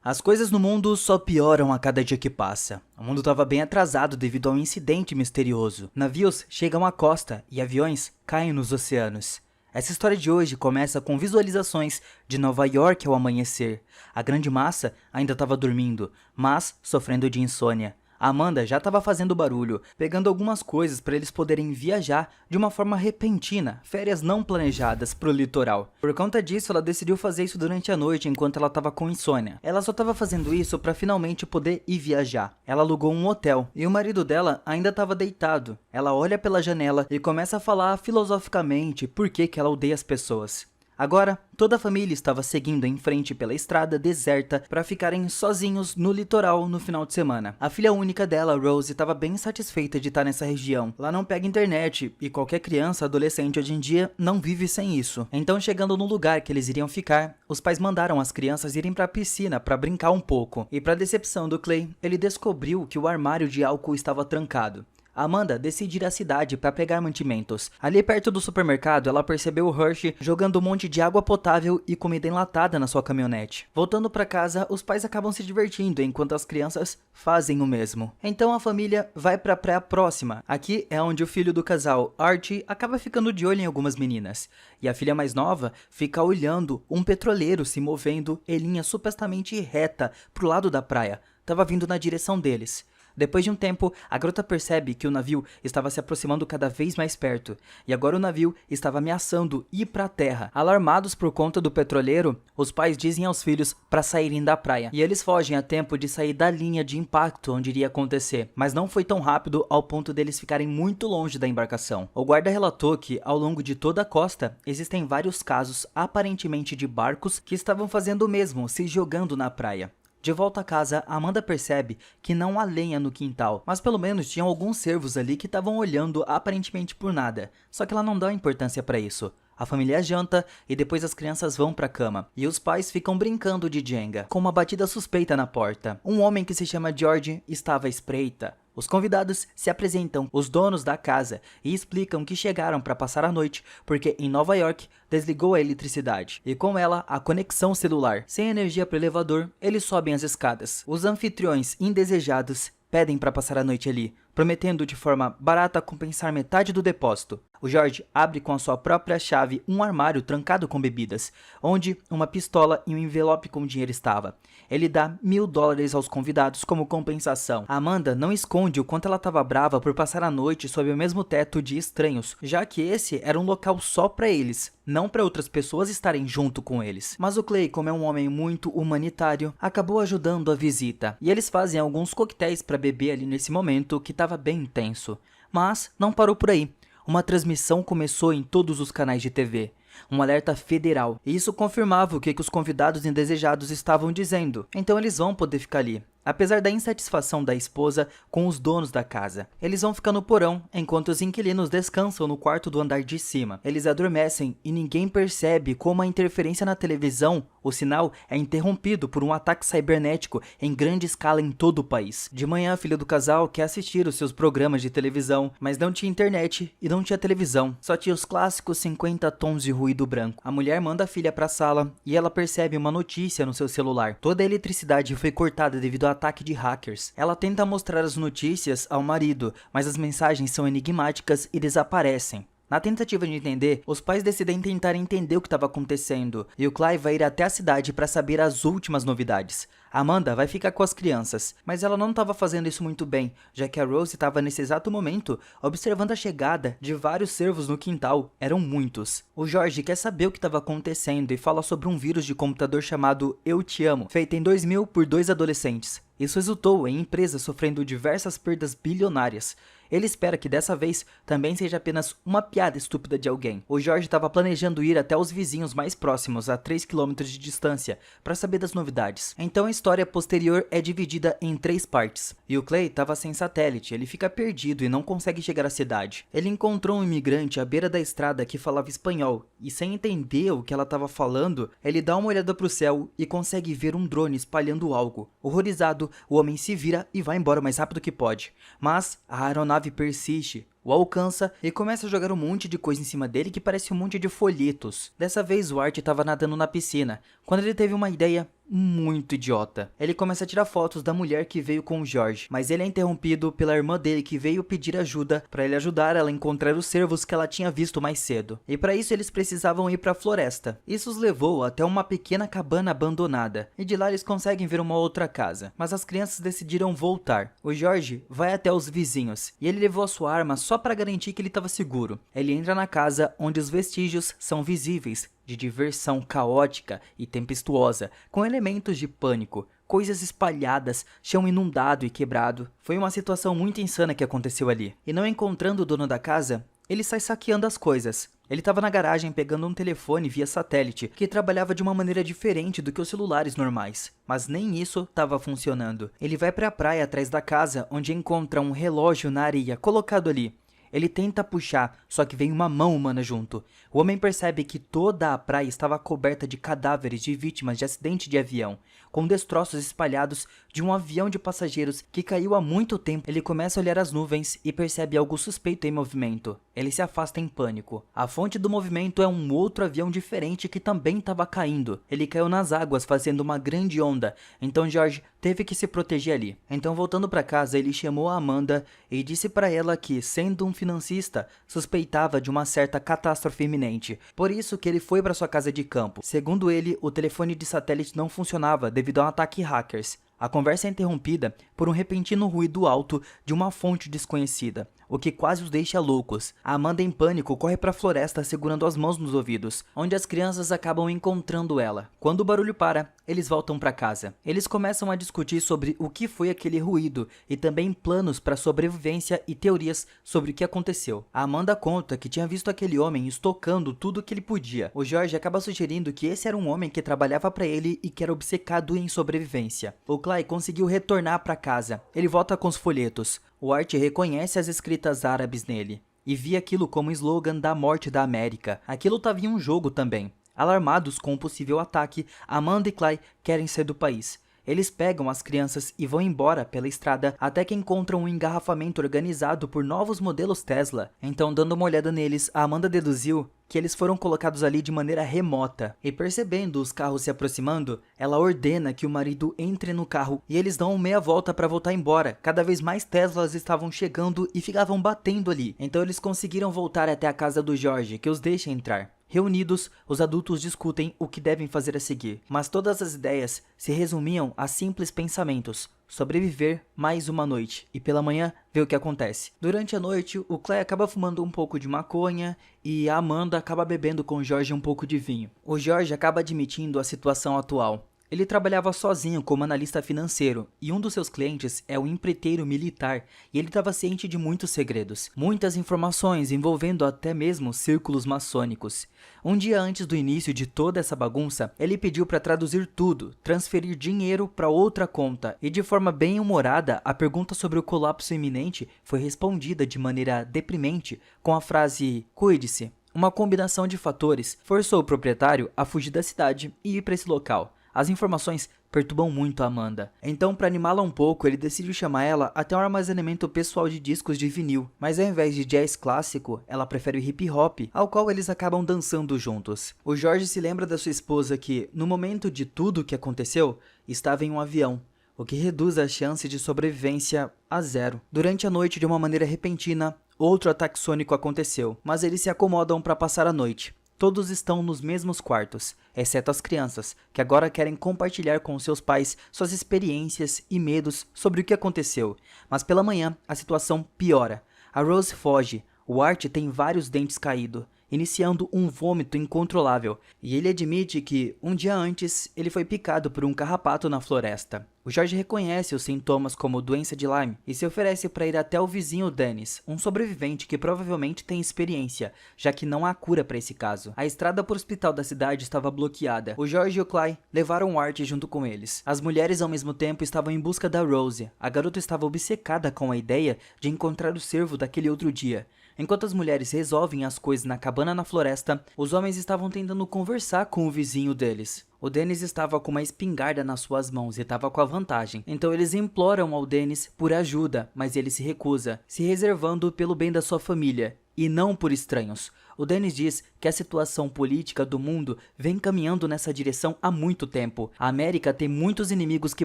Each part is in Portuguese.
As coisas no mundo só pioram a cada dia que passa. O mundo estava bem atrasado devido a um incidente misterioso. Navios chegam à costa e aviões caem nos oceanos. Essa história de hoje começa com visualizações de Nova York ao amanhecer. A grande massa ainda estava dormindo, mas sofrendo de insônia. A Amanda já estava fazendo barulho, pegando algumas coisas para eles poderem viajar de uma forma repentina, férias não planejadas para o litoral. Por conta disso, ela decidiu fazer isso durante a noite enquanto ela estava com insônia. Ela só estava fazendo isso para finalmente poder ir viajar. Ela alugou um hotel e o marido dela ainda estava deitado. Ela olha pela janela e começa a falar filosoficamente por que ela odeia as pessoas. Agora, toda a família estava seguindo em frente pela estrada deserta para ficarem sozinhos no litoral no final de semana. A filha única dela, Rose, estava bem satisfeita de estar nessa região. Lá não pega internet e qualquer criança, adolescente hoje em dia não vive sem isso. Então, chegando no lugar que eles iriam ficar, os pais mandaram as crianças irem para a piscina para brincar um pouco. E para decepção do Clay, ele descobriu que o armário de álcool estava trancado. Amanda decide ir à cidade para pegar mantimentos. Ali perto do supermercado, ela percebeu o Hershey jogando um monte de água potável e comida enlatada na sua caminhonete. Voltando para casa, os pais acabam se divertindo enquanto as crianças fazem o mesmo. Então a família vai para a praia próxima. Aqui é onde o filho do casal, Archie, acaba ficando de olho em algumas meninas. E a filha mais nova fica olhando um petroleiro se movendo em linha supostamente reta pro lado da praia. Tava vindo na direção deles. Depois de um tempo, a garota percebe que o navio estava se aproximando cada vez mais perto, e agora o navio estava ameaçando ir para a terra. Alarmados por conta do petroleiro, os pais dizem aos filhos para saírem da praia, e eles fogem a tempo de sair da linha de impacto onde iria acontecer, mas não foi tão rápido ao ponto deles ficarem muito longe da embarcação. O guarda relatou que, ao longo de toda a costa, existem vários casos aparentemente de barcos que estavam fazendo o mesmo, se jogando na praia. De volta a casa, Amanda percebe que não há lenha no quintal, mas pelo menos tinham alguns cervos ali que estavam olhando aparentemente por nada, só que ela não dá importância para isso. A família janta e depois as crianças vão para a cama, e os pais ficam brincando de Jenga, com uma batida suspeita na porta. Um homem que se chama George estava à espreita. Os convidados se apresentam, os donos da casa, e explicam que chegaram para passar a noite porque em Nova York desligou a eletricidade e com ela a conexão celular. Sem energia para o elevador, eles sobem as escadas. Os anfitriões indesejados pedem para passar a noite ali, prometendo de forma barata compensar metade do depósito. O George abre com a sua própria chave um armário trancado com bebidas, onde uma pistola e um envelope com dinheiro estava. Ele dá $1000 aos convidados como compensação. A Amanda não esconde o quanto ela estava brava por passar a noite sob o mesmo teto de estranhos, já que esse era um local só para eles, não para outras pessoas estarem junto com eles. Mas o Clay, como é um homem muito humanitário, acabou ajudando a visita, e eles fazem alguns coquetéis para beber ali nesse momento que estava bem intenso. Mas não parou por aí. Uma transmissão começou em todos os canais de TV. Um alerta federal. E isso confirmava o que os convidados indesejados estavam dizendo. Então eles vão poder ficar ali. Apesar da insatisfação da esposa com os donos da casa, eles vão ficar no porão enquanto os inquilinos descansam no quarto do andar de cima. Eles adormecem e ninguém percebe como a interferência na televisão, o sinal, é interrompido por um ataque cibernético em grande escala em todo o país. De manhã, a filha do casal quer assistir os seus programas de televisão, mas não tinha internet e não tinha televisão. Só tinha os clássicos 50 tons de ruído branco. A mulher manda a filha para a sala e ela percebe uma notícia no seu celular. Toda a eletricidade foi cortada devido ao ataque de hackers. Ela tenta mostrar as notícias ao marido, mas as mensagens são enigmáticas e desaparecem. Na tentativa de entender, os pais decidem tentar entender o que estava acontecendo, e o Clive vai ir até a cidade para saber as últimas novidades. Amanda vai ficar com as crianças, mas ela não estava fazendo isso muito bem, já que a Rose estava nesse exato momento observando a chegada de vários cervos no quintal. Eram muitos. O George quer saber o que estava acontecendo e fala sobre um vírus de computador chamado Eu Te Amo, feito em 2000 por 2 adolescentes. Isso resultou em empresas sofrendo diversas perdas bilionárias. Ele espera que dessa vez também seja apenas uma piada estúpida de alguém. O George estava planejando ir até os vizinhos mais próximos, a 3 km de distância, para saber das novidades. Então a história posterior é dividida em 3 partes. E o Clay estava sem satélite, ele fica perdido e não consegue chegar à cidade. Ele encontrou um imigrante à beira da estrada que falava espanhol, e sem entender o que ela estava falando, ele dá uma olhada para o céu e consegue ver um drone espalhando algo. Horrorizado, o homem se vira e vai embora o mais rápido que pode. Mas a aeronave persiste. o alcança e começa a jogar um monte de coisa em cima dele que parece um monte de folhetos. Dessa vez o Art estava nadando na piscina, quando ele teve uma ideia muito idiota. Ele começa a tirar fotos da mulher que veio com o George, mas ele é interrompido pela irmã dele que veio pedir ajuda para ele ajudar ela a encontrar os cervos que ela tinha visto mais cedo. E para isso eles precisavam ir para a floresta. Isso os levou até uma pequena cabana abandonada, e de lá eles conseguem ver uma outra casa. Mas as crianças decidiram voltar. O George vai até os vizinhos, e ele levou a sua arma só para garantir que ele estava seguro. Ele entra na casa onde os vestígios são visíveis de diversão caótica e tempestuosa, com elementos de pânico, coisas espalhadas, chão inundado e quebrado. Foi uma situação muito insana que aconteceu ali. E não encontrando o dono da casa, ele sai saqueando as coisas. Ele estava na garagem pegando um telefone via satélite, que trabalhava de uma maneira diferente do que os celulares normais. Mas nem isso estava funcionando. Ele vai para a praia atrás da casa, onde encontra um relógio na areia colocado ali. Ele tenta puxar, só que vem uma mão humana junto. O homem percebe que toda a praia estava coberta de cadáveres de vítimas de acidente de avião, com destroços espalhados de um avião de passageiros que caiu há muito tempo. Ele começa a olhar as nuvens e percebe algo suspeito em movimento. Ele se afasta em pânico. A fonte do movimento é um outro avião diferente que também estava caindo. Ele caiu nas águas fazendo uma grande onda, então George teve que se proteger ali. Então, voltando para casa, ele chamou a Amanda e disse para ela que, sendo um financista, suspeitava de uma certa catástrofe iminente. Por isso que ele foi para sua casa de campo. Segundo ele, o telefone de satélite não funcionava devido a um ataque hackers. A conversa é interrompida por um repentino ruído alto de uma fonte desconhecida, o que quase os deixa loucos. A Amanda, em pânico, corre para a floresta segurando as mãos nos ouvidos, onde as crianças acabam encontrando ela. Quando o barulho para, eles voltam para casa. Eles começam a discutir sobre o que foi aquele ruído e também planos para sobrevivência e teorias sobre o que aconteceu. A Amanda conta que tinha visto aquele homem estocando tudo o que ele podia. O George acaba sugerindo que esse era um homem que trabalhava para ele e que era obcecado em sobrevivência. O Clay conseguiu retornar para casa. Ele volta com os folhetos. O Art reconhece as escritas árabes nele e via aquilo como slogan da morte da América. Aquilo estava em um jogo também. Alarmados com o possível ataque, Amanda e Clay querem sair do país. Eles pegam as crianças e vão embora pela estrada até que encontram um engarrafamento organizado por novos modelos Tesla. Então, dando uma olhada neles, a Amanda deduziu que eles foram colocados ali de maneira remota. E percebendo os carros se aproximando, ela ordena que o marido entre no carro e eles dão meia volta para voltar embora. Cada vez mais Teslas estavam chegando e ficavam batendo ali. Então eles conseguiram voltar até a casa do George, que os deixa entrar. Reunidos, os adultos discutem o que devem fazer a seguir, mas todas as ideias se resumiam a simples pensamentos: sobreviver mais uma noite e pela manhã ver o que acontece. Durante a noite, o Clay acaba fumando um pouco de maconha e a Amanda acaba bebendo com o George um pouco de vinho. O George acaba admitindo a situação atual. Ele trabalhava sozinho como analista financeiro e um dos seus clientes é o empreiteiro militar e ele estava ciente de muitos segredos, muitas informações envolvendo até mesmo círculos maçônicos. Um dia antes do início de toda essa bagunça, ele pediu para traduzir tudo, transferir dinheiro para outra conta e de forma bem humorada, a pergunta sobre o colapso iminente foi respondida de maneira deprimente com a frase "cuide-se". Uma combinação de fatores forçou o proprietário a fugir da cidade e ir para esse local. As informações perturbam muito a Amanda. Então, para animá-la um pouco, ele decide chamar ela até um armazenamento pessoal de discos de vinil. Mas ao invés de jazz clássico, ela prefere o hip hop, ao qual eles acabam dançando juntos. O George se lembra da sua esposa que, no momento de tudo o que aconteceu, estava em um avião, o que reduz a chance de sobrevivência a zero. Durante a noite, de uma maneira repentina, outro ataque sônico aconteceu, mas eles se acomodam para passar a noite. Todos estão nos mesmos quartos, exceto as crianças, que agora querem compartilhar com seus pais suas experiências e medos sobre o que aconteceu. Mas pela manhã, a situação piora. A Rose foge, o Art tem vários dentes caídos, iniciando um vômito incontrolável, e ele admite que, um dia antes, ele foi picado por um carrapato na floresta. O George reconhece os sintomas como doença de Lyme e se oferece para ir até o vizinho Dennis, um sobrevivente que provavelmente tem experiência, já que não há cura para esse caso. A estrada para o hospital da cidade estava bloqueada. O George e o Clay levaram o Art junto com eles. As mulheres ao mesmo tempo estavam em busca da Rose. A garota estava obcecada com a ideia de encontrar o cervo daquele outro dia. Enquanto as mulheres resolvem as coisas na cabana na floresta, os homens estavam tentando conversar com o vizinho deles. O Dennis estava com uma espingarda nas suas mãos e estava com a vantagem. Então eles imploram ao Dennis por ajuda, mas ele se recusa, se reservando pelo bem da sua família e não por estranhos. O Dennis diz que a situação política do mundo vem caminhando nessa direção há muito tempo. A América tem muitos inimigos que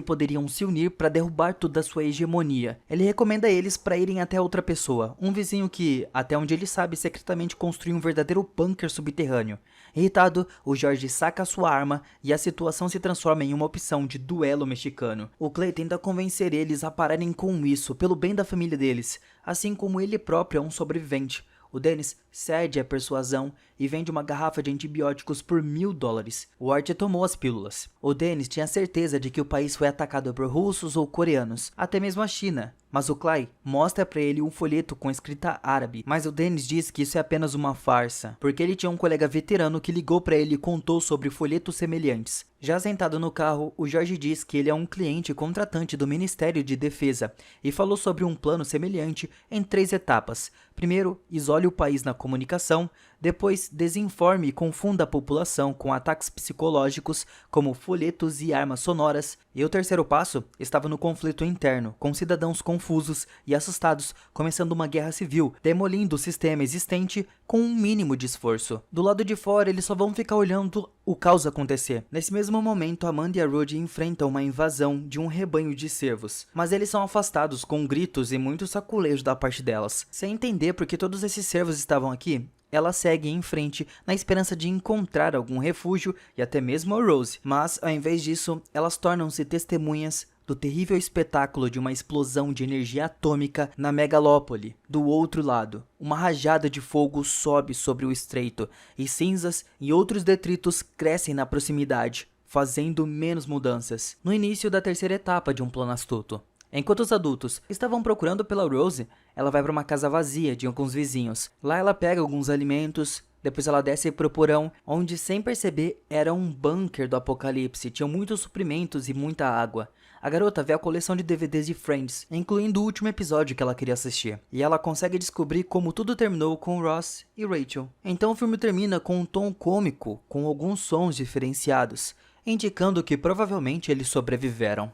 poderiam se unir para derrubar toda a sua hegemonia. Ele recomenda eles para irem até outra pessoa, um vizinho que, até onde ele sabe, secretamente construiu um verdadeiro bunker subterrâneo. Irritado, o George saca sua arma e a situação se transforma em uma opção de duelo mexicano. O Clay tenta convencer eles a pararem com isso, pelo bem da família deles, assim como ele próprio é um sobrevivente. O Dennis cede à persuasão e vende uma garrafa de antibióticos por $1000. O Art tomou as pílulas. O Dennis tinha certeza de que o país foi atacado por russos ou coreanos, até mesmo a China. Mas o Clay mostra para ele um folheto com escrita árabe, mas o Dennis diz que isso é apenas uma farsa, porque ele tinha um colega veterano que ligou para ele e contou sobre folhetos semelhantes. Já sentado no carro, o George diz que ele é um cliente contratante do Ministério de Defesa e falou sobre um plano semelhante em 3 etapas. Primeiro, isole o país na comunicação, depois desinforme e confunda a população com ataques psicológicos, como folhetos e armas sonoras, e o terceiro passo estava no conflito interno, com cidadãos confusos e assustados, começando uma guerra civil, demolindo o sistema existente com um mínimo de esforço. Do lado de fora, eles só vão ficar olhando o caos acontecer. Nesse mesmo momento, Amanda e a Rudy enfrentam uma invasão de um rebanho de cervos, mas eles são afastados com gritos e muito saculejo da parte delas. Sem entender por que todos esses cervos estavam aqui, ela segue em frente na esperança de encontrar algum refúgio e até mesmo a Rose, mas ao invés disso, elas tornam-se testemunhas do terrível espetáculo de uma explosão de energia atômica na megalópole. Do outro lado, uma rajada de fogo sobe sobre o estreito e cinzas e outros detritos crescem na proximidade, fazendo menos mudanças. No início da terceira etapa de um plano astuto. Enquanto os adultos estavam procurando pela Rose, ela vai para uma casa vazia de alguns vizinhos. Lá ela pega alguns alimentos, depois ela desce pro porão, onde sem perceber era um bunker do apocalipse, tinham muitos suprimentos e muita água. A garota vê a coleção de DVDs de Friends, incluindo o último episódio que ela queria assistir, e ela consegue descobrir como tudo terminou com Ross e Rachel. Então o filme termina com um tom cômico, com alguns sons diferenciados, indicando que provavelmente eles sobreviveram.